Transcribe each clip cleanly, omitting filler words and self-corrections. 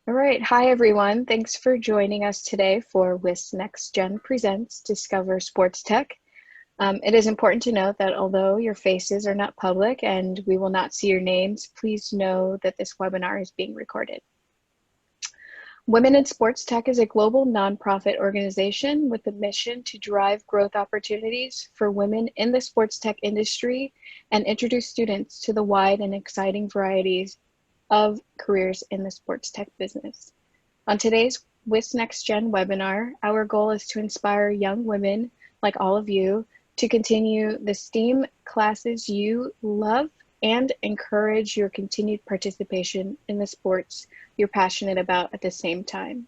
All right. Hi, everyone. Thanks for joining us today for WIS Next Gen Presents Discover Sports Tech. It is important to note that although your faces are not public and we will not see your names, please know that this webinar is being recorded. Women in Sports Tech is a global nonprofit organization with the mission to drive growth opportunities for women in the sports tech industry and introduce students to the wide and exciting varieties of careers in the sports tech business. On today's WIS Next Gen webinar, our goal is to inspire young women like all of you to continue the STEAM classes you love and encourage your continued participation in the sports you're passionate about at the same time.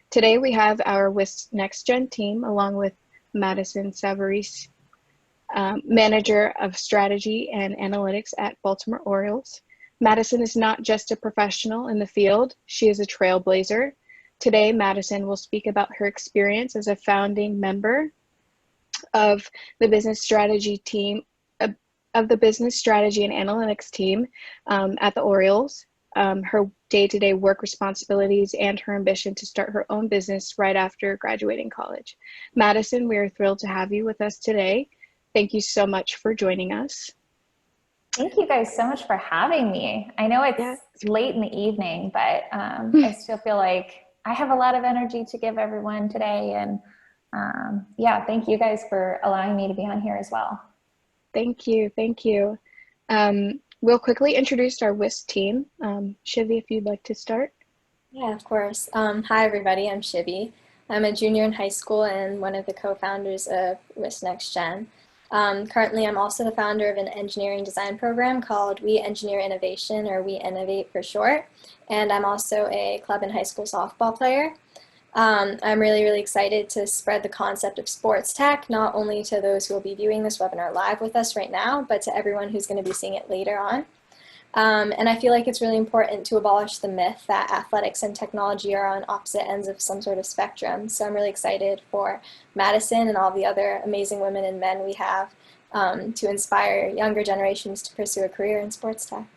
Today we have our WIS Next Gen team along with Madison Savarese, Manager of Strategy and Analytics at Baltimore Orioles. Madison is not just a professional in the field, she is a trailblazer. Today, Madison will speak about her experience as a founding member of the business strategy team, of the business strategy and analytics team at the Orioles, her day-to-day work responsibilities, and her ambition to start her own business right after graduating college. Madison, we are thrilled to have you with us today. Thank you so much for joining us. Thank you guys so much for having me. I know it's late in the evening, but I still feel like I have a lot of energy to give everyone today. And yeah, thank you guys for allowing me to be on here as well. Thank you. Thank you. We'll quickly introduce our WIS team. Shivi, if you'd like to start. Yeah, of course. Hi, everybody. I'm Shivi. I'm a junior in high school and one of the co-founders of WIS Next Gen. Currently, I'm also the founder of an engineering design program called We Engineer Innovation, or We Innovate for short. And I'm also a club and high school softball player. I'm really excited to spread the concept of sports tech, not only to those who will be viewing this webinar live with us right now, but to everyone who's going to be seeing it later on. And I feel like it's really important to abolish the myth that athletics and technology are on opposite ends of some sort of spectrum. So I'm really excited for Madison and all the other amazing women and men we have to inspire younger generations to pursue a career in sports tech.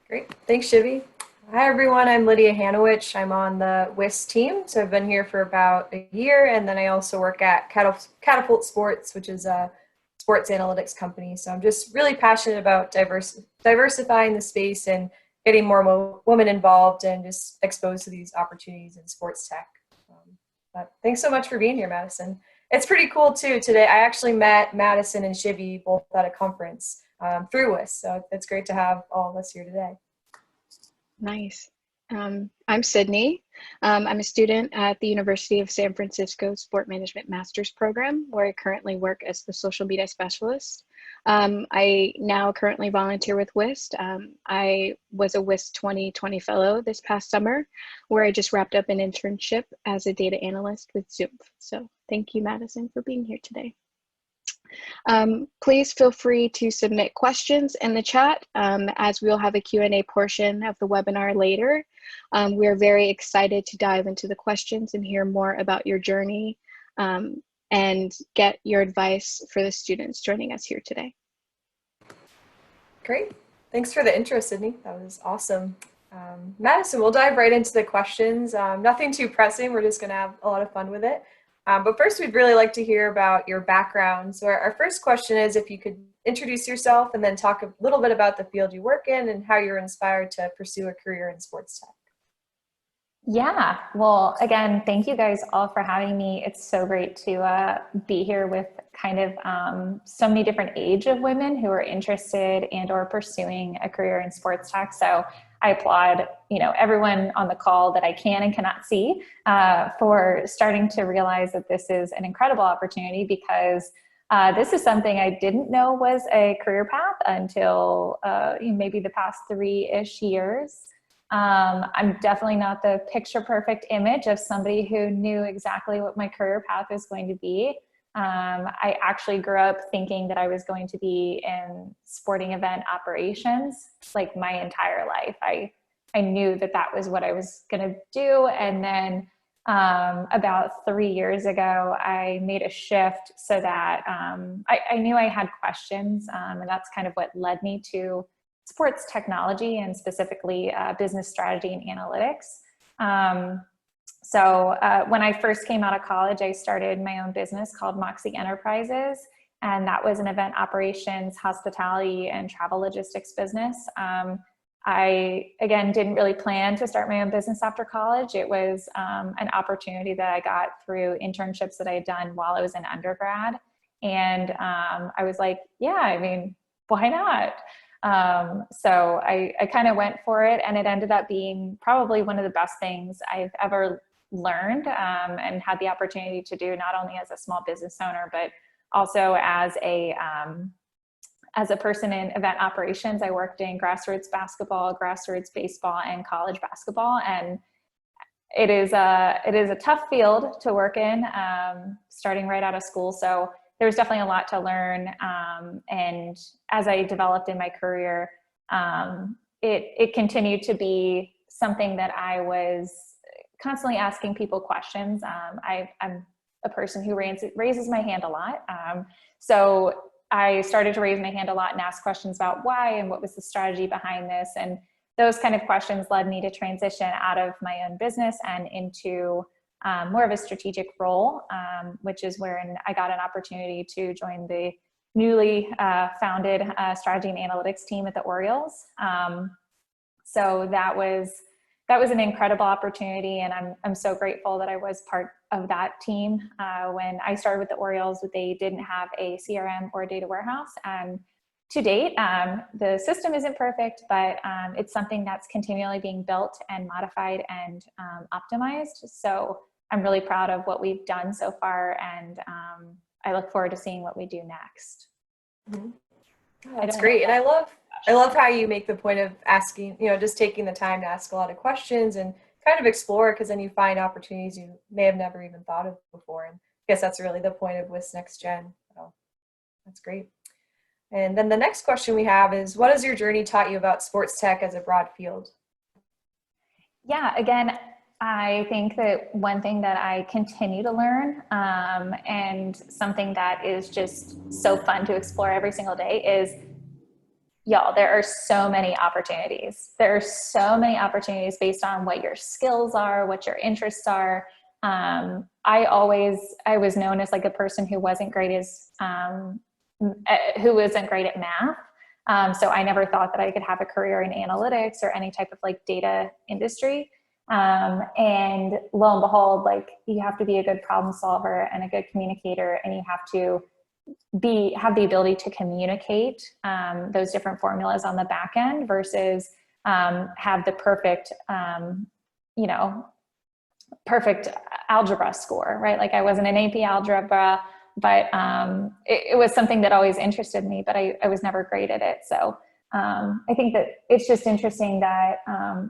Great, thanks Shivi. Hi everyone, I'm Lydia Hanowich. I'm on the WIS team, so I've been here for about a year, and then I also work at Catapult Sports, which is a sports analytics company. So I'm just really passionate about diversifying the space and getting more women involved and just exposed to these opportunities in sports tech. But thanks so much for being here, Madison. It's pretty cool too. Today I actually met Madison and Shivi both at a conference through WIS, so it's great to have all of us here today. Nice. I'm Sydney. I'm a student at the University of San Francisco Sport Management Master's Program, where I currently work as the social media specialist. I now currently volunteer with WIS. I was a WIS 2020 fellow this past summer, where I just wrapped up an internship as a data analyst with Zoom. So thank you, Madison, for being here today. Please feel free to submit questions in the chat as we'll have a Q&A portion of the webinar later. We are very excited to dive into the questions and hear more about your journey and get your advice for the students joining us here today. Great. Thanks for the intro, Sydney. That was awesome. Madison, we'll dive right into the questions. Nothing too pressing. We're just going to have a lot of fun with it. But first, we'd really like to hear about your background. So our first question is if you could introduce yourself and then talk a little bit about the field you work in and how you're inspired to pursue a career in sports tech. Yeah, well, again, thank you guys all for having me. It's so great to be here with kind of so many different age of women who are interested and or pursuing a career in sports tech. So I applaud, everyone on the call that I can and cannot see for starting to realize that this is an incredible opportunity, because this is something I didn't know was a career path until maybe the past 3-ish years. I'm definitely not the picture perfect image of somebody who knew exactly what my career path was going to be. I actually grew up thinking that I was going to be in sporting event operations like my entire life. I knew that that was what I was going to do. And then about 3 years ago, I made a shift so that I knew I had questions. And that's kind of what led me to sports technology and specifically business strategy and analytics. So when I first came out of college, I started my own business called Moxie Enterprises. And that was an event operations, hospitality, and travel logistics business. I, again, didn't really plan to start my own business after college. It was an opportunity that I got through internships that I had done while I was in undergrad. And I was like, yeah, I mean, why not? So I kind of went for it, and it ended up being probably one of the best things I've ever learned and had the opportunity to do, not only as a small business owner, but also as a person in event operations. I worked in grassroots basketball, grassroots baseball, and college basketball. And it is a tough field to work in, starting right out of school. So there was definitely a lot to learn. And as I developed in my career, it continued to be something that I was constantly asking people questions. I'm a person who raises my hand a lot. So I started to raise my hand a lot and ask questions about why and what was the strategy behind this. And those kind of questions led me to transition out of my own business and into more of a strategic role, which is where I got an opportunity to join the newly founded strategy and analytics team at the Orioles. So that was an incredible opportunity, and I'm so grateful that I was part of that team. When I started with the Orioles, they didn't have a CRM or a data warehouse, and to date, the system isn't perfect, but it's something that's continually being built and modified and optimized. So I'm really proud of what we've done so far, and I look forward to seeing what we do next. Mm-hmm. That's great. And I love how you make the point of asking, just taking the time to ask a lot of questions and kind of explore, because then you find opportunities you may have never even thought of before. And I guess that's really the point of WIS Next Gen. So that's great. And then the next question we have is, what has your journey taught you about sports tech as a broad field? Yeah, again, I think that one thing that I continue to learn and something that is just so fun to explore every single day is, y'all, there are so many opportunities. There are so many opportunities based on what your skills are, what your interests are. I was known as like a person who wasn't great at math. So I never thought that I could have a career in analytics or any type of like data industry. And lo and behold, like, you have to be a good problem solver and a good communicator, and you have to have the ability to communicate those different formulas on the back end versus have the perfect algebra score, right? Like, I wasn't an AP algebra, but it was something that always interested me, but I was never great at it. So I think that it's just interesting that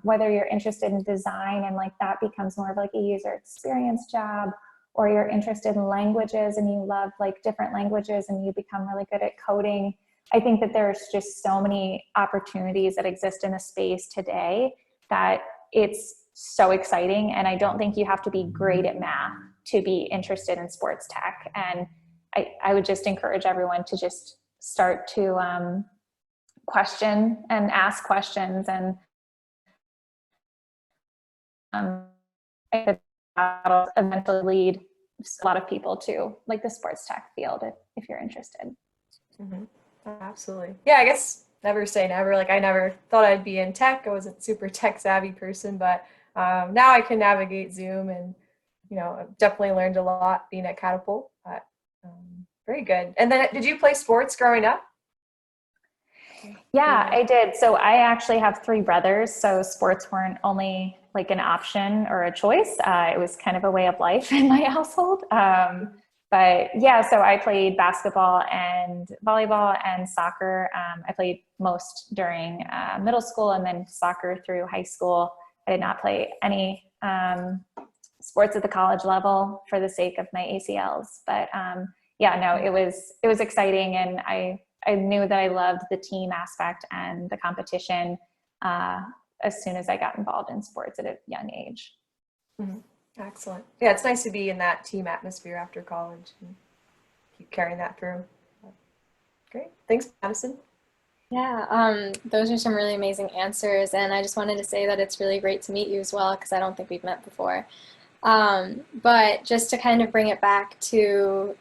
whether you're interested in design and like that becomes more of like a user experience job, or you're interested in languages and you love like different languages and you become really good at coding. I think that there's just so many opportunities that exist in the space today that it's so exciting. And I don't think you have to be great at math to be interested in sports tech. And I would just encourage everyone to just start to question and ask questions, and that'll eventually lead a lot of people to like the sports tech field if you're interested. Mm-hmm. Absolutely. Yeah, I guess never say never. Like, I never thought I'd be in tech. I wasn't a super tech savvy person, but now I can navigate Zoom, and I've definitely learned a lot being at Catapult. But very good. And then, did you play sports growing up? Yeah, I did. So I actually have 3 brothers, so sports weren't only like an option or a choice. It was kind of a way of life in my household. But yeah, so I played basketball and volleyball and soccer. I played most during middle school, and then soccer through high school. I did not play any sports at the college level for the sake of my ACLs. But yeah, no, it was exciting, and I knew that I loved the team aspect and the competition as soon as I got involved in sports at a young age. Mm-hmm. Excellent. Yeah, it's nice to be in that team atmosphere after college and keep carrying that through. Great. Thanks, Madison. Yeah, those are some really amazing answers, and I just wanted to say that it's really great to meet you as well, because I don't think we've met before. But just to kind of bring it back to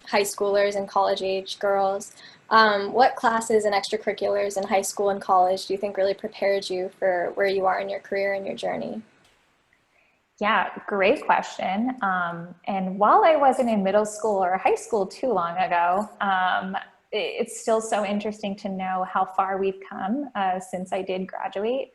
high schoolers and college age girls, what classes and extracurriculars in high school and college do you think really prepared you for where you are in your career and your journey? Yeah, great question. And while I wasn't in middle school or high school too long ago, it's still so interesting to know how far we've come since I did graduate.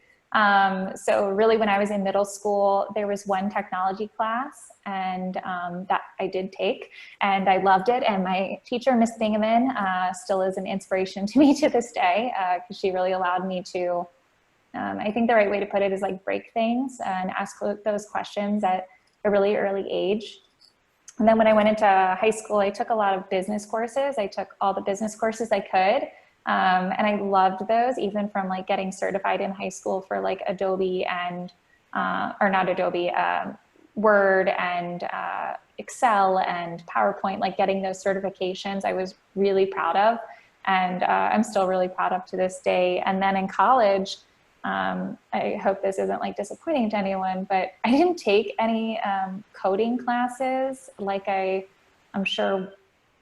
So really when I was in middle school, there was one technology class and that I did take and I loved it. And my teacher, Miss Bingaman, still is an inspiration to me to this day because she really allowed me to I think the right way to put it is like break things and ask those questions at a really early age. And then when I went into high school, I took a lot of business courses. I took all the business courses I could. And I loved those, even from like getting certified in high school for like Adobe and, or not Adobe, Word and Excel and PowerPoint, like getting those certifications I was really proud of. And I'm still really proud of to this day. And then in college, I hope this isn't like disappointing to anyone, but I didn't take any coding classes like I'm sure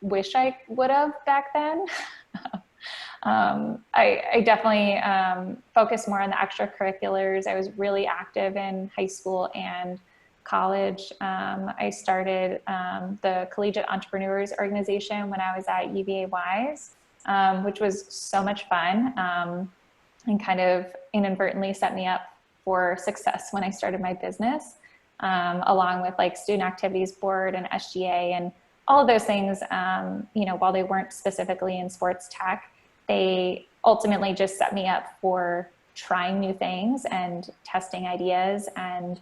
wish I would have back then. I definitely focused more on the extracurriculars. I was really active in high school and college. I started the Collegiate Entrepreneurs Organization when I was at UVA Wise, which was so much fun. And kind of inadvertently set me up for success when I started my business, along with like student activities board and SGA and all of those things. You know, while they weren't specifically in sports tech, they ultimately just set me up for trying new things and testing ideas and,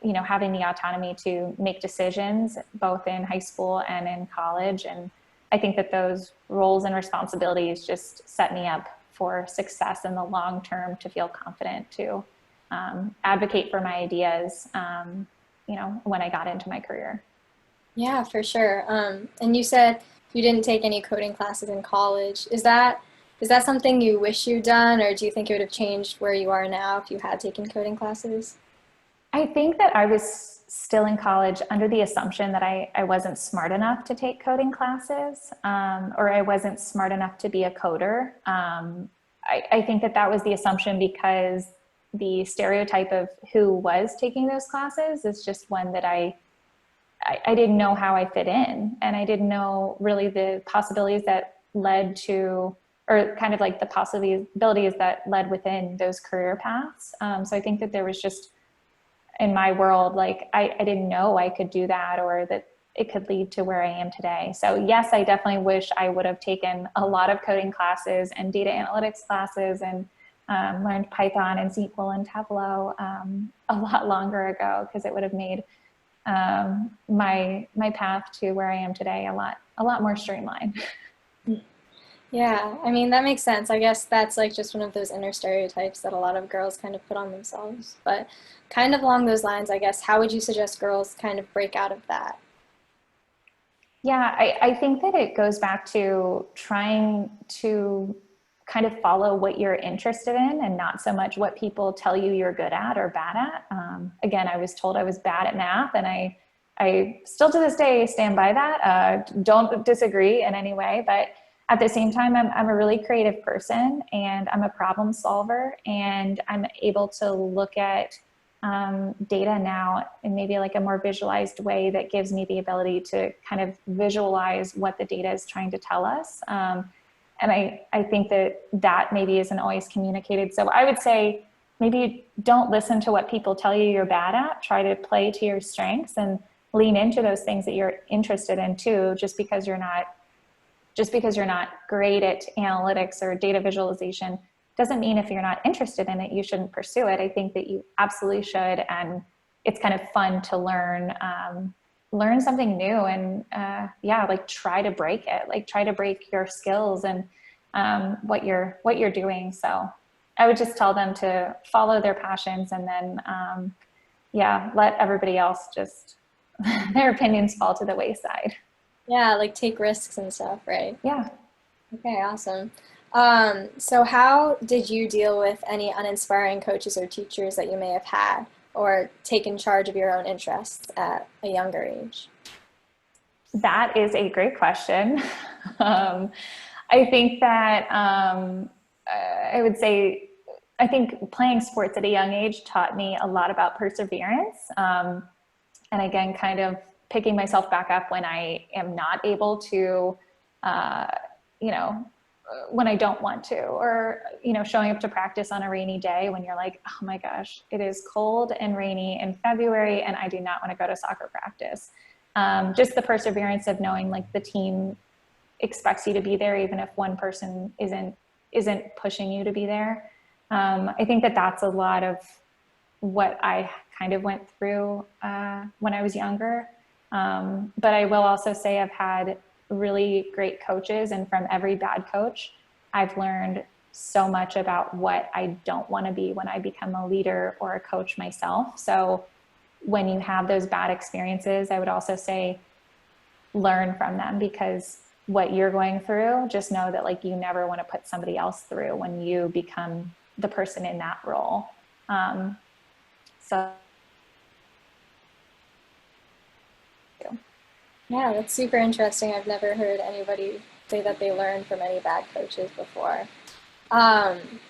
you know, having the autonomy to make decisions both in high school and in college. And I think that those roles and responsibilities just set me up for success in the long term to feel confident to advocate for my ideas, you know, when I got into my career. Yeah, for sure. And you said you didn't take any coding classes in college. Is that something you wish you'd done, or do you think it would have changed where you are now if you had taken coding classes? I think that I was still in college under the assumption that I wasn't smart enough to take coding classes, or I wasn't smart enough to be a coder. I think that that was the assumption because the stereotype of who was taking those classes is just one that I didn't know how I fit in. And I didn't know really the possibilities that led to, or kind of like the possibilities that led within those career paths. So I think that there was just, in my world, like I didn't know I could do that or that it could lead to where I am today. So yes, I definitely wish I would have taken a lot of coding classes and data analytics classes and learned Python and SQL and Tableau a lot longer ago, because it would have made my path to where I am today a lot more streamlined. Yeah, I mean, that makes sense. I guess that's like just one of those inner stereotypes that a lot of girls kind of put on themselves. But kind of along those lines, I guess, how would you suggest girls kind of break out of that? Yeah, I think that it goes back to trying to kind of follow what you're interested in and not so much what people tell you you're good at or bad at. Again, I was told I was bad at math, and I still to this day stand by that. Don't disagree in any way, but at the same time, I'm a really creative person and I'm a problem solver, and I'm able to look at data now in maybe like a more visualized way that gives me the ability to kind of visualize what the data is trying to tell us. And I think that maybe isn't always communicated. So I would say maybe don't listen to what people tell you you're bad at. Try to play to your strengths and lean into those things that you're interested in too. Just because you're not great at analytics or data visualization doesn't mean if you're not interested in it, you shouldn't pursue it. I think that you absolutely should. And it's kind of fun to learn something new and yeah, like try to break it, like try to break your skills and what you're doing. So I would just tell them to follow their passions and then yeah, let everybody else just their opinions fall to the wayside. Yeah, like take risks and stuff, right? Yeah. Okay, awesome. So how did you deal with any uninspiring coaches or teachers that you may have had or taken charge of your own interests at a younger age? That is a great question. I think that I would say, I think playing sports at a young age taught me a lot about perseverance. And again, kind of picking myself back up when I am not able to, you know, when I don't want to, or, you know, showing up to practice on a rainy day when you're like, oh my gosh, it is cold and rainy in February and I do not want to go to soccer practice. Just the perseverance of knowing like the team expects you to be there, even if one person isn't pushing you to be there. I think that that's a lot of what I kind of went through when I was younger. But I will also say I've had really great coaches, and from every bad coach, I've learned so much about what I don't want to be when I become a leader or a coach myself. So when you have those bad experiences, I would also say learn from them, because what you're going through, just know that like you never want to put somebody else through when you become the person in that role. So Yeah, that's super interesting. I've never heard anybody say that they learned from any bad coaches before.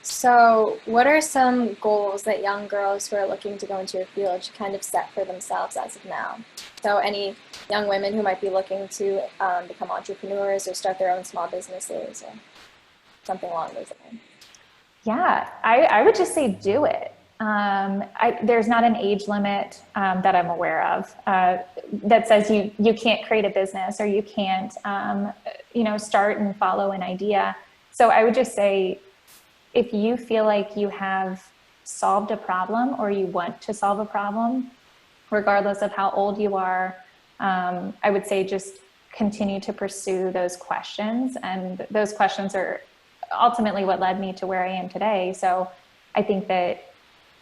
So what are some goals that young girls who are looking to go into your field should kind of set for themselves as of now? So any young women who might be looking to become entrepreneurs or start their own small businesses or something along those lines. yeah, I would just say do it. There's not an age limit that I'm aware of that says you can't create a business or you can't, you know, start and follow an idea. So I would just say, if you feel like you have solved a problem or you want to solve a problem, regardless of how old you are, I would say just continue to pursue those questions. And those questions are ultimately what led me to where I am today. So I think that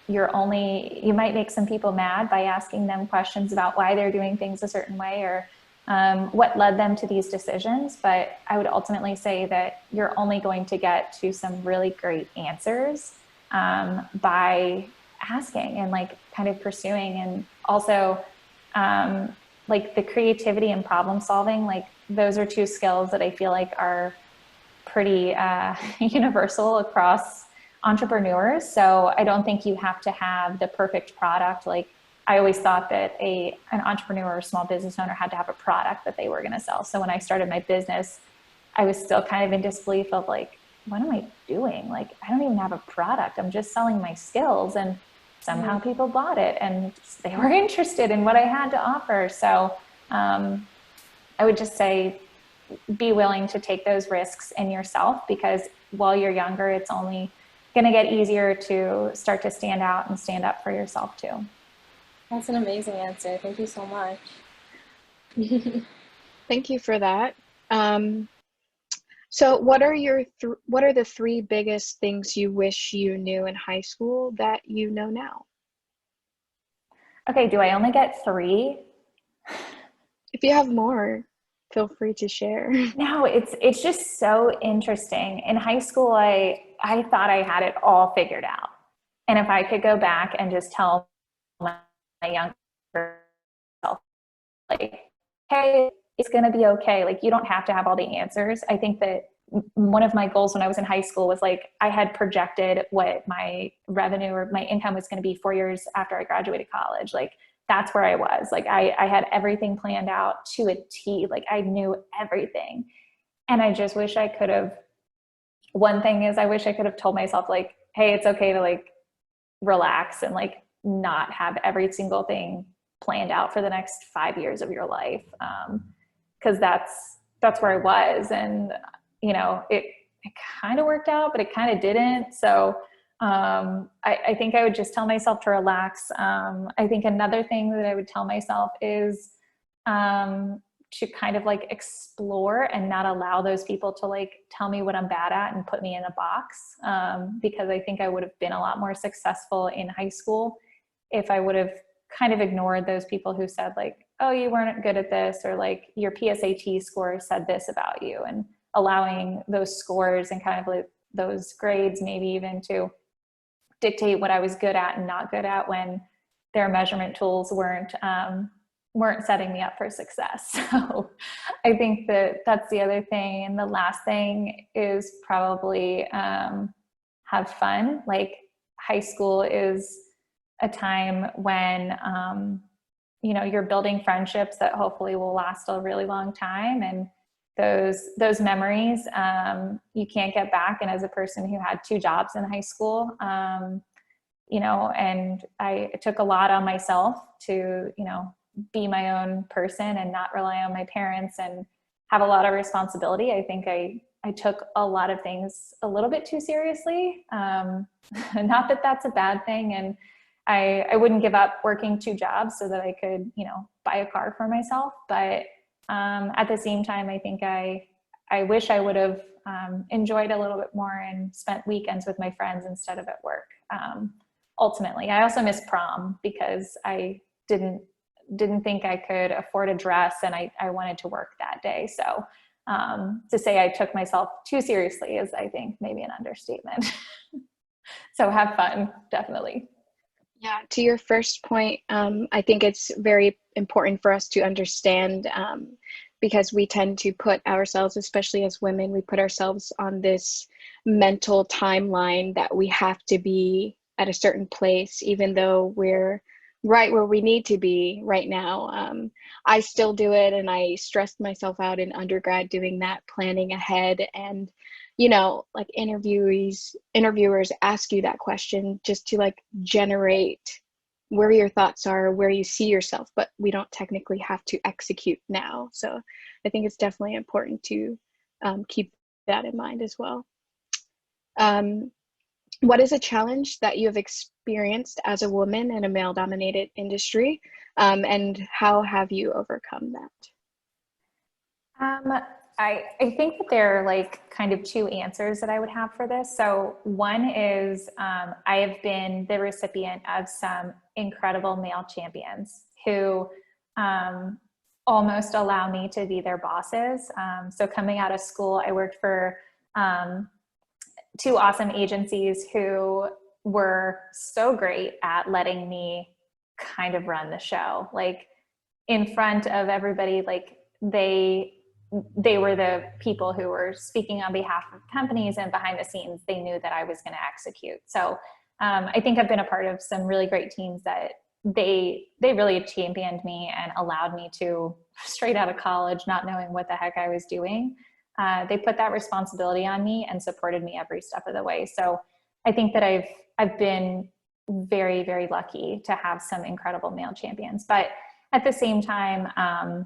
you might make some people mad by asking them questions about why they're doing things a certain way or what led them to these decisions. But I would ultimately say that you're only going to get to some really great answers by asking and like kind of pursuing. And also like the creativity and problem solving, like those are two skills that I feel like are pretty universal across entrepreneurs. So I don't think you have to have the perfect product. Like I always thought that an entrepreneur or small business owner had to have a product that they were going to sell. So when I started my business, I was still kind of in disbelief of like, what am I doing? Like, I don't even have a product. I'm just selling my skills, and somehow people bought it and they were interested in what I had to offer. So I would just say, be willing to take those risks in yourself, because while you're younger, it's only going to get easier to start to stand out and stand up for yourself too. That's an amazing answer. Thank you so much. Thank you for that. So what are the three biggest things you wish you knew in high school that you know now? Okay, do I only get 3? If you have more, feel free to share. No, it's just so interesting. In high school, I thought I had it all figured out. And if I could go back and just tell my younger self, like, hey, it's going to be okay. Like, you don't have to have all the answers. I think that one of my goals when I was in high school was like, I had projected what my revenue or my income was going to be 4 years after I graduated college. Like, that's where I was. Like, I had everything planned out to a T. Like, I knew everything. And I just wish I could have, one thing is I wish I could have told myself like, hey, it's okay to like relax and like not have every single thing planned out for the next 5 years of your life. Cause that's where I was. And, you know, it kind of worked out, but it kind of didn't. So I think I would just tell myself to relax. I think another thing that I would tell myself is to kind of like explore and not allow those people to like tell me what I'm bad at and put me in a box. Because I think I would have been a lot more successful in high school if I would have kind of ignored those people who said like, oh, you weren't good at this, or like your PSAT score said this about you, and allowing those scores and kind of like those grades, maybe even to dictate what I was good at and not good at when their measurement tools weren't setting me up for success. So I think that that's the other thing. And the last thing is probably have fun. Like high school is a time when, you know, you're building friendships that hopefully will last a really long time. And those memories, you can't get back. And as a person who had 2 jobs in high school, you know, and I took a lot on myself to, you know, be my own person and not rely on my parents and have a lot of responsibility. I think I took a lot of things a little bit too seriously. Not that that's a bad thing. And I wouldn't give up working 2 jobs so that I could, you know, buy a car for myself. But at the same time, I think I wish I would have enjoyed a little bit more and spent weekends with my friends instead of at work. Ultimately, I also miss prom because I didn't think I could afford a dress, and I wanted to work that day. So to say I took myself too seriously is, I think, maybe an understatement. So have fun, definitely. Yeah, to your first point, I think it's very important for us to understand because we tend to put ourselves, especially as women, we put ourselves on this mental timeline that we have to be at a certain place, even though we're right where we need to be right now. I still do it, and I stressed myself out in undergrad doing that, planning ahead. And, you know, like interviewers ask you that question just to like generate where your thoughts are, where you see yourself, but we don't technically have to execute now. So I think it's definitely important to keep that in mind as well. What is a challenge that you have experienced as a woman in a male-dominated industry, and how have you overcome that? I think that there are like kind of 2 answers that I would have for this. So one is I have been the recipient of some incredible male champions who almost allow me to be their bosses. So coming out of school, I worked for 2 awesome agencies who were so great at letting me kind of run the show, like in front of everybody. Like they were the people who were speaking on behalf of companies, and behind the scenes, they knew that I was going to execute. So I think I've been a part of some really great teams that they really championed me and allowed me to, straight out of college, not knowing what the heck I was doing. They put that responsibility on me and supported me every step of the way. So I think that I've been very, very lucky to have some incredible male champions. But at the same time,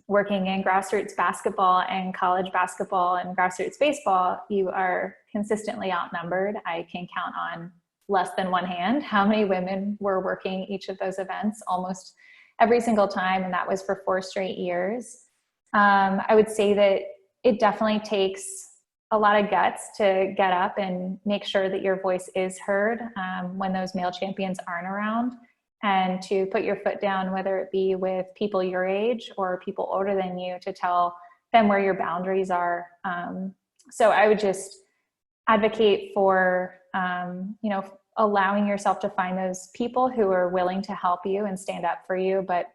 working in grassroots basketball and college basketball and grassroots baseball, you are consistently outnumbered. I can count on less than one hand how many women were working each of those events almost every single time. And that was for 4 straight years. I would say that it definitely takes a lot of guts to get up and make sure that your voice is heard when those male champions aren't around, and to put your foot down, whether it be with people your age or people older than you, to tell them where your boundaries are. So I would just advocate for, you know, allowing yourself to find those people who are willing to help you and stand up for you, but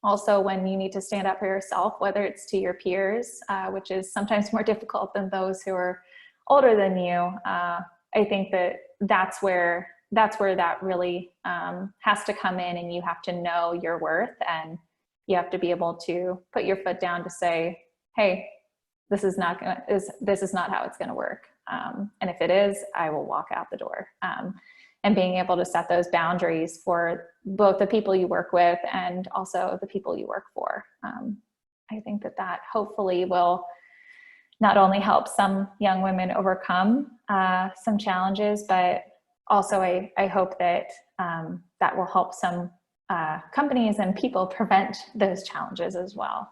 also when you need to stand up for yourself, whether it's to your peers, which is sometimes more difficult than those who are older than you. I think that that's where that really has to come in, and you have to know your worth, and you have to be able to put your foot down to say, hey, this is not how it's going to work. And if it is, I will walk out the door. And being able to set those boundaries for both the people you work with and also the people you work for. I think that hopefully will not only help some young women overcome some challenges, but also I hope that that will help some companies and people prevent those challenges as well.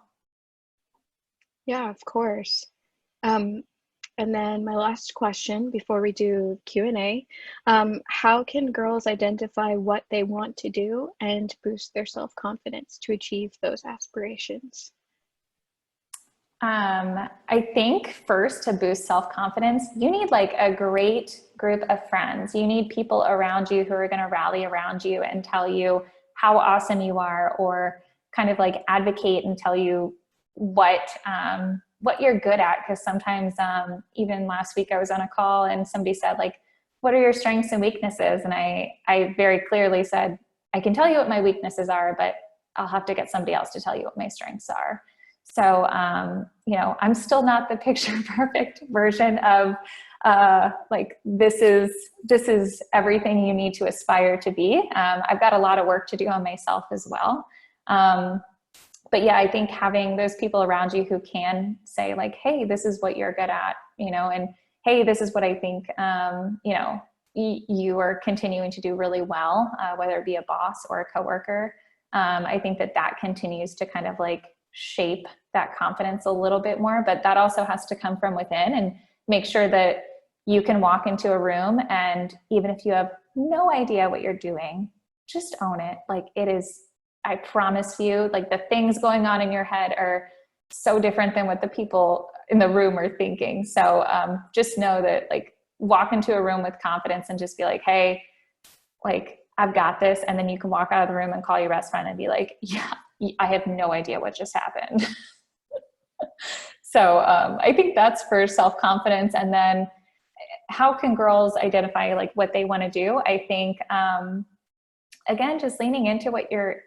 Yeah, of course. And then my last question before we do Q&A, how can girls identify what they want to do and boost their self-confidence to achieve those aspirations? I think first, to boost self-confidence, you need like a great group of friends. You need people around you who are going to rally around you and tell you how awesome you are, or kind of like advocate and tell you what you're good at. Because sometimes, even last week I was on a call and somebody said like, what are your strengths and weaknesses? And I very clearly said, I can tell you what my weaknesses are, but I'll have to get somebody else to tell you what my strengths are. So, you know, I'm still not the picture perfect version of like, this is everything you need to aspire to be. I've got a lot of work to do on myself as well. But yeah, I think having those people around you who can say like, hey, this is what you're good at, you know, and hey, this is what I think, you know, you are continuing to do really well, whether it be a boss or a coworker. I think that continues to kind of like shape that confidence a little bit more, but that also has to come from within, and make sure that you can walk into a room, and even if you have no idea what you're doing, just own it. Like, it is, I promise you, like, the things going on in your head are so different than what the people in the room are thinking. So just know that, like, walk into a room with confidence and just be like, hey, like, I've got this. And then you can walk out of the room and call your best friend and be like, yeah, I have no idea what just happened. So I think that's for self-confidence. And then how can girls identify like what they want to do? I think, again, just leaning into what you're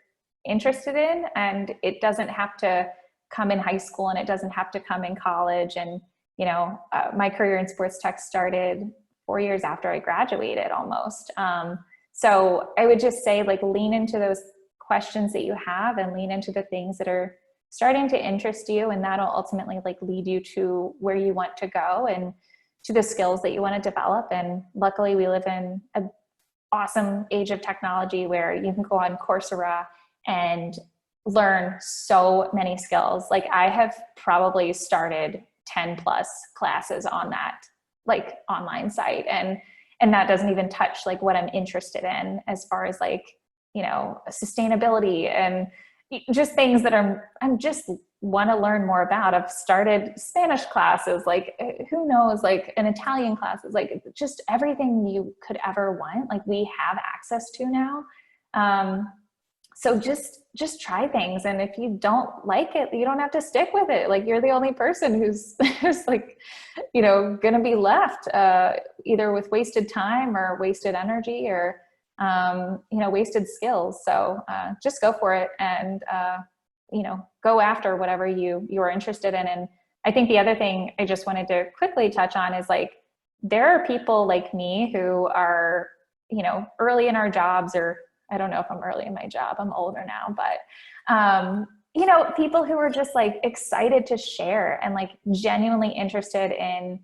interested in, and it doesn't have to come in high school, and it doesn't have to come in college. And, you know, my career in sports tech started 4 years after I graduated almost. So I would just say, like, lean into those questions that you have, and lean into the things that are starting to interest you. And that'll ultimately like lead you to where you want to go and to the skills that you want to develop. And luckily we live in an awesome age of technology where you can go on Coursera and learn so many skills. Like, I have probably started 10 plus classes on that, like, online site. And that doesn't even touch like what I'm interested in as far as like, you know, sustainability and just things that I'm just want to learn more about. I've started Spanish classes, like, who knows, like an Italian classes, like just everything you could ever want, like we have access to now. So just try things. And if you don't like it, you don't have to stick with it. Like, you're the only person who's like, you know, going to be left either with wasted time or wasted energy or, you know, wasted skills. So just go for it, and, you know, go after whatever you are interested in. And I think the other thing I just wanted to quickly touch on is, like, there are people like me who are, you know, early in our jobs, or I don't know if I'm early in my job, I'm older now, but, you know, people who are just like excited to share and like genuinely interested in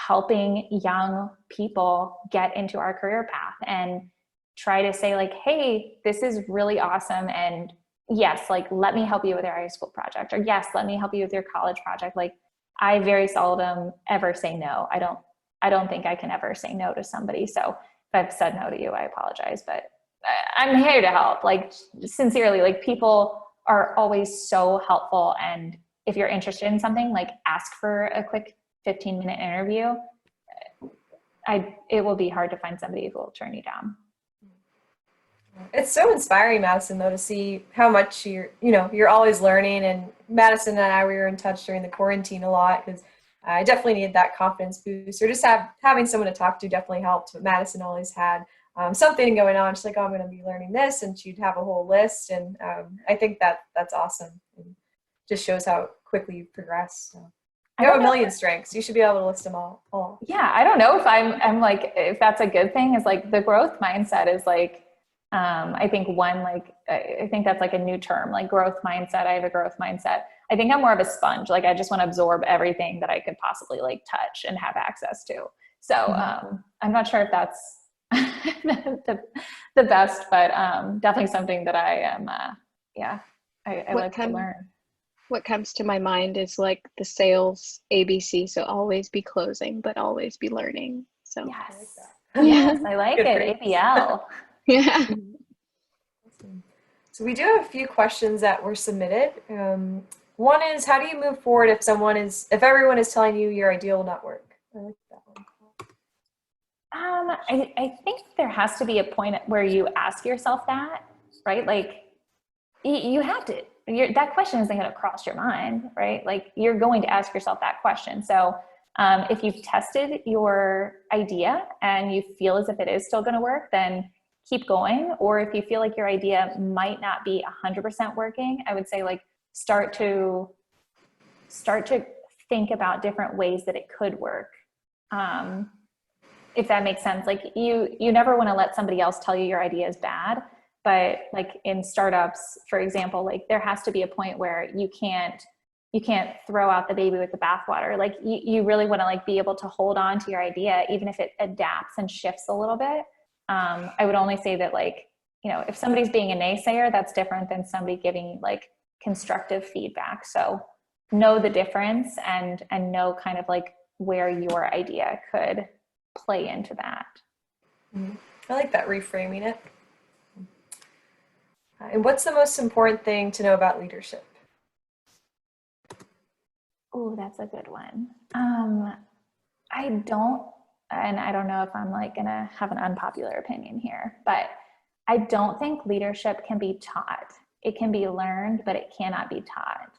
helping young people get into our career path, and try to say like, hey, this is really awesome. And yes, like, let me help you with your high school project, or yes, let me help you with your college project. Like, I very seldom ever say no. I don't think I can ever say no to somebody. So if I've said no to you, I apologize, but I'm here to help. Like, sincerely, like, people are always so helpful. And if you're interested in something, like, ask for a quick 15-minute interview. It will be hard to find somebody who will turn you down. It's so inspiring, Madison, though, to see how much you're always learning. And Madison and I, we were in touch during the quarantine a lot, because I definitely needed that confidence boost, or just having someone to talk to definitely helped. But Madison always had something going on. She's like, oh, I'm going to be learning this, and she'd have a whole list. And I think that's awesome, and just shows how quickly you've progressed. So. You have a million strengths. You should be able to list them all. Yeah, I don't know if I'm like, if that's a good thing. Is like, the growth mindset is like, I think I think that's like a new term, like growth mindset. I have a growth mindset. I think I'm more of a sponge. Like, I just want to absorb everything that I could possibly like touch and have access to. So I'm not sure if that's the best, but definitely something that I am, I like to learn. What comes to my mind is like the sales ABC. So always be closing, but always be learning. So yes, yes, I like it. ABL. Yeah. So we do have a few questions that were submitted. One is, how do you move forward if everyone is telling you your idea will not work? I like that one. I think there has to be a point where you ask yourself that, right? Like you have to, that question isn't going to cross your mind, right? Like you're going to ask yourself that question. So if you've tested your idea and you feel as if it is still going to work, then keep going. Or if you feel like your idea might not be 100% working, I would say like start to think about different ways that it could work. If that makes sense. Like you never want to let somebody else tell you your idea is bad, but like in startups, for example, like there has to be a point where you can't throw out the baby with the bathwater. Like you really want to like be able to hold on to your idea, even if it adapts and shifts a little bit. I would only say that like, you know, if somebody's being a naysayer, that's different than somebody giving you like constructive feedback. So know the difference and know kind of like where your idea could play into that. I like that, reframing it. And what's the most important thing to know about leadership? Oh, that's a good one. I don't know if I'm like gonna have an unpopular opinion here, but I don't think leadership can be taught. It can be learned, but it cannot be taught.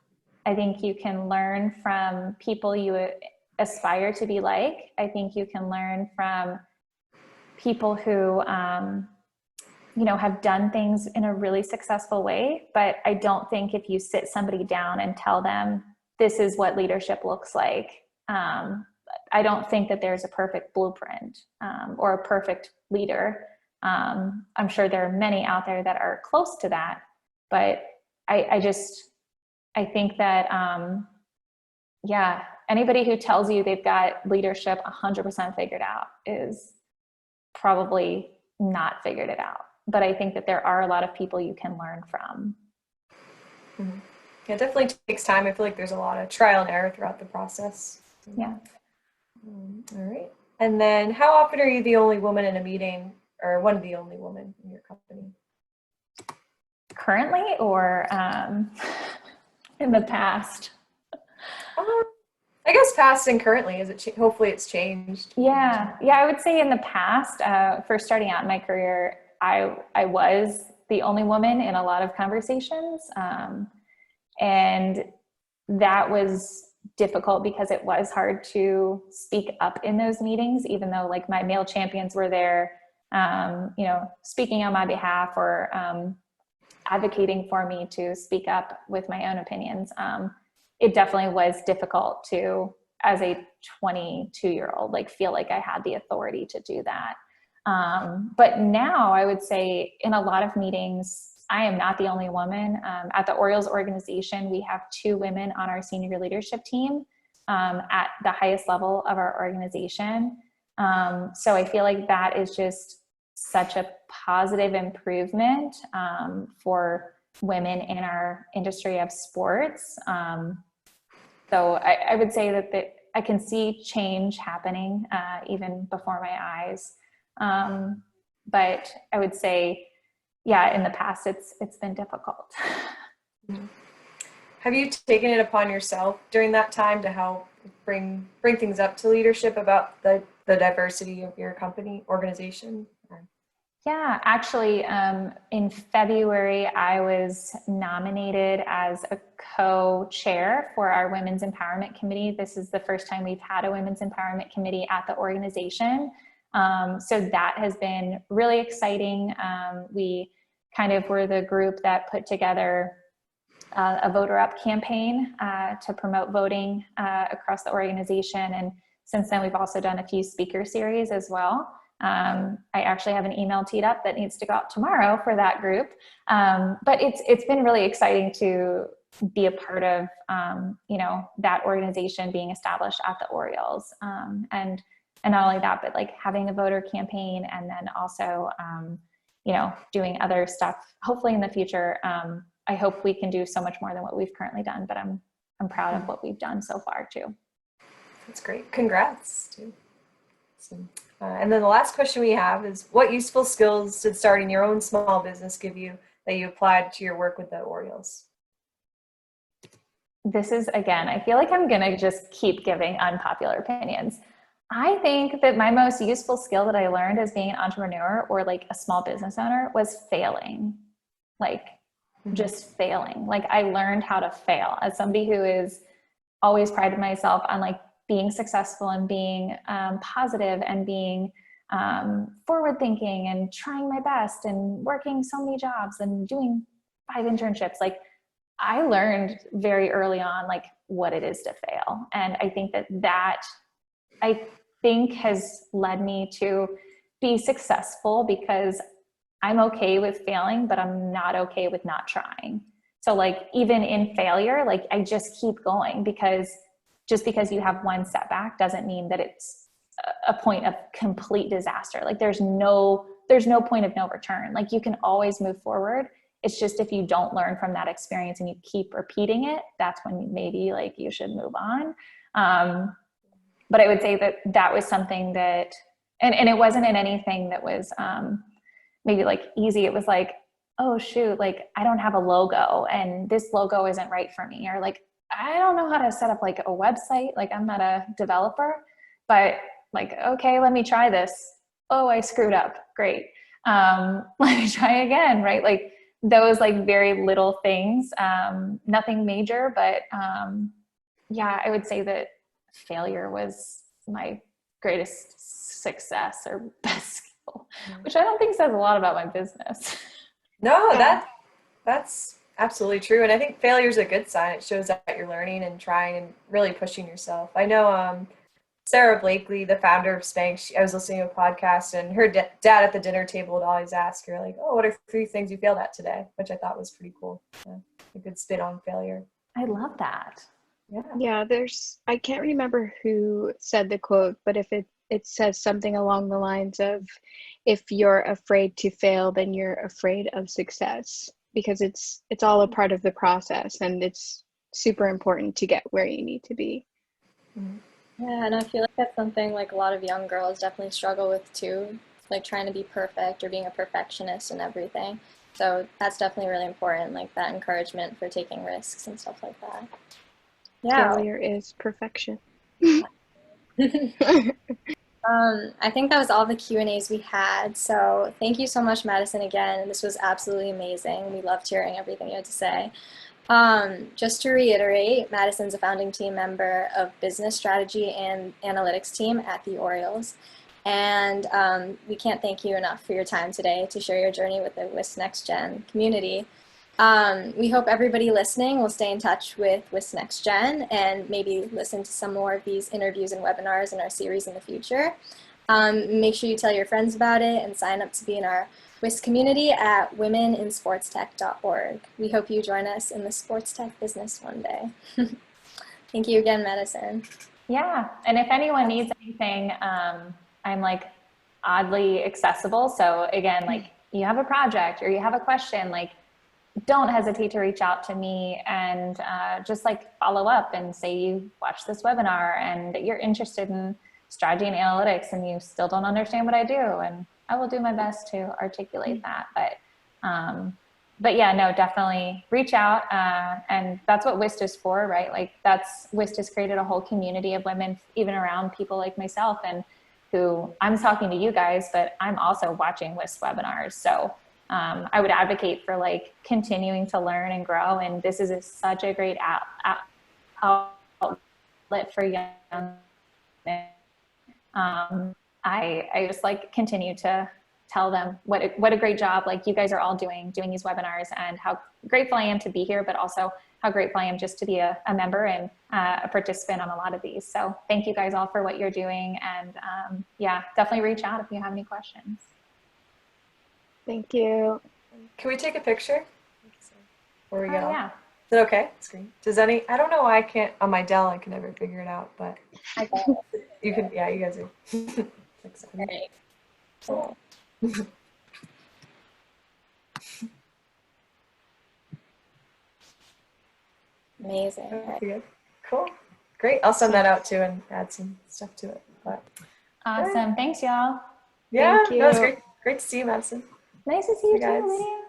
I think you can learn from people you aspire to be like. I think you can learn from people who, you know, have done things in a really successful way. But I don't think if you sit somebody down and tell them this is what leadership looks like, I don't think that there's a perfect blueprint or a perfect leader. I'm sure there are many out there that are close to that, but I think that, yeah, anybody who tells you they've got leadership 100% figured out is probably not figured it out. But I think that there are a lot of people you can learn from. Mm-hmm. Yeah, it definitely takes time. I feel like there's a lot of trial and error throughout the process. Yeah. All right. And then how often are you the only woman in a meeting or one of the only women in your company? Currently or in the past? I guess past and currently. Hopefully it's changed. Yeah, I would say in the past, first starting out in my career, I was the only woman in a lot of conversations, and that was difficult because it was hard to speak up in those meetings, even though like my male champions were there, you know, speaking on my behalf or advocating for me to speak up with my own opinions. It definitely was difficult to, as a 22-year-old, like feel like I had the authority to do that. But now I would say in a lot of meetings, I am not the only woman. At the Orioles organization, we have 2 women on our senior leadership team at the highest level of our organization. So I feel like that is just such a positive improvement for women in our industry of sports. So I would say that I can see change happening even before my eyes. But I would say, yeah, in the past, it's been difficult. Have you taken it upon yourself during that time to help bring things up to leadership about the diversity of your company organization? Yeah, actually, in February, I was nominated as a co-chair for our Women's Empowerment Committee. This is the first time we've had a Women's Empowerment Committee at the organization. So that has been really exciting. We kind of were the group that put together a Voter Up campaign to promote voting across the organization. And since then, we've also done a few speaker series as well. I actually have an email teed up that needs to go out tomorrow for that group. But it's been really exciting to be a part of, you know, that organization being established at the Orioles. And not only that, but like having a voter campaign and then also, you know, doing other stuff, hopefully in the future. I hope we can do so much more than what we've currently done, but I'm proud of what we've done so far too. That's great. Congrats too. Awesome. And then the last question we have is, what useful skills did starting your own small business give you that you applied to your work with the Orioles? this is, again, I feel like I'm going to just keep giving unpopular opinions. I think that my most useful skill that I learned as being an entrepreneur or like a small business owner was failing. Like just failing. Like I learned how to fail as somebody who is always prided myself on like being successful and being positive and being forward thinking and trying my best and working so many jobs and doing 5 internships. Like I learned very early on, like what it is to fail. And I think that I think has led me to be successful because I'm okay with failing, but I'm not okay with not trying. So like even in failure, like I just keep going, because just because you have one setback doesn't mean that it's a point of complete disaster. Like there's no point of no return. Like you can always move forward. It's just if you don't learn from that experience and you keep repeating it, that's when maybe like you should move on. But I would say that was something that, and it wasn't in anything that was maybe like easy. It was like, oh shoot, like I don't have a logo and this logo isn't right for me. Or like, I don't know how to set up like a website. Like I'm not a developer, but like, okay, let me try this. Oh, I screwed up. Great. Let me try again. Right. Like those like very little things, nothing major, but yeah, I would say that failure was my greatest success or best skill, which I don't think says a lot about my business. No, that's absolutely true. And I think failure is a good sign. It shows that you're learning and trying and really pushing yourself. I know Sarah Blakely, the founder of Spanx, I was listening to a podcast, and her dad at the dinner table would always ask her, like, oh, what are 3 things you failed at today? Which I thought was pretty cool. Yeah, a good spin on failure. I love that. Yeah, I can't remember who said the quote, but if it says something along the lines of, if you're afraid to fail, then you're afraid of success, because it's all a part of the process, and it's super important to get where you need to be. Yeah, and I feel like that's something like a lot of young girls definitely struggle with too, like trying to be perfect or being a perfectionist and everything. So that's definitely really important, like that encouragement for taking risks and stuff like that. Yeah. Failure is perfection. I think that was all the Q&As we had. So thank you so much, Madison, again. This was absolutely amazing. We loved hearing everything you had to say. Just to reiterate, Madison's a founding team member of business strategy and analytics team at the Orioles. And we can't thank you enough for your time today to share your journey with the WIS Next Gen community. We hope everybody listening will stay in touch with WIS Next Gen and maybe listen to some more of these interviews and webinars in our series in the future. Make sure you tell your friends about it and sign up to be in our WIS community at womeninsportstech.org. We hope you join us in the sports tech business one day. Thank you again, Madison. Yeah, and if anyone needs anything, I'm like oddly accessible. So again, like you have a project or you have a question, like don't hesitate to reach out to me and just like follow up and say you watched this webinar and you're interested in strategy and analytics and you still don't understand what I do, and I will do my best to articulate that. But yeah, no, definitely reach out. And that's what WIST is for, right? Like WIST has created a whole community of women, even around people like myself, and who I'm talking to you guys, but I'm also watching WIST webinars. So I would advocate for like continuing to learn and grow. And this is such a great outlet for young men. I just like continue to tell them what a great job like you guys are all doing these webinars, and how grateful I am to be here, but also how grateful I am just to be a member and a participant on a lot of these. So thank you guys all for what you're doing. And yeah, definitely reach out if you have any questions. Thank you. Can we take a picture? Before we go? Yeah. Is it okay? Screen. I don't know why I can't, on my Dell, I can never figure it out, but you can, yeah, you guys are. Okay. Cool. Amazing. Okay. Cool. Great. I'll send that out too and add some stuff to it. But, awesome. Thanks, y'all. Yeah, Thank you. That was great. Great to see you, Madison. Nice to see you guys. too, Lydia.